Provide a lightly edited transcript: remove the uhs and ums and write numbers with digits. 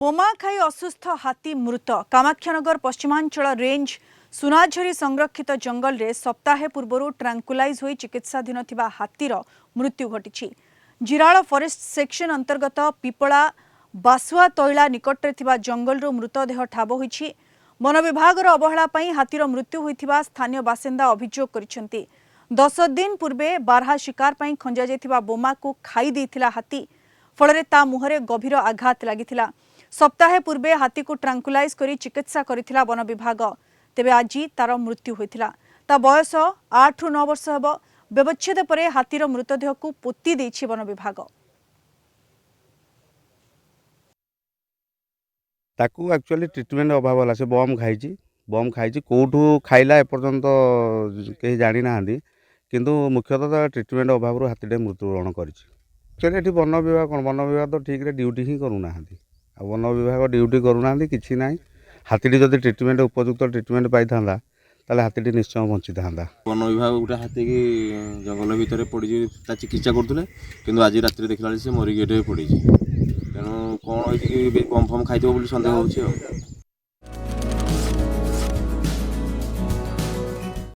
बोमा खाई असुस्थ हाथी मृत कामाख्यानगर पश्चिमांचल रेंज सुनाझरी संरक्षित जंगल रे सप्ताहे पूर्व ट्रांकुलाइज होई चिकित्साधीन थिबा हाथीर मृत्यु घटी। जिराल फॉरेस्ट सेक्शन अंतर्गत पिपला बासुआ तैला निकटरे थिबा जंगल मृतदेह ठाब होईछि। वन विभाग अवहेला पई हाथीर मृत्यु होइथिबा स्थानीय बासिंदा अभियोग करिसेंति। 10 दिन पूर्वे बारहा शिकार पई खंजा जायथिबा बोमा को खाई देथिला हाथी, फलरे ता मुहरे गभीर आघात लागिथिला। सप्ताहे पूर्वे हाथी को ट्रांकुलाइज करी चिकित्सा करिथिला वन विभाग। तेबे आज तार मृत्यु होइथिला। ता बयस 8 ରୁ 9 वर्ष हेबो। व्यवच्छेद परे हाथीर मृतदेह को पोती देछि वन विभाग। ताकू एक्चुअली ट्रिटमेंट अभाव होला। से बम खाइछि कोठू खाइला एपर्यंत कहीं जानी ना किंतु मुख्यतः ट्रिटमेंट अभाव हाथीटे मृत्युवरण करिछि। एक्चुअली एठी वन विभाग तो ठीक रे ड्यूटी ही करूना। वन विभाग ड्यूटी करूना किसी ना। हाथीटी जदि ट्रिटमेंट उपयुक्त ट्रिटमेंट पाई था हाथीटी निश्चय बंची था। वन विभाग गोटे हाथी की जंगल भितर पड़ी चिकित्सा करुले कि आज रात देखला से मरिकी पड़ी। तेणु कौन बम फम खाई बोली सन्देह हो।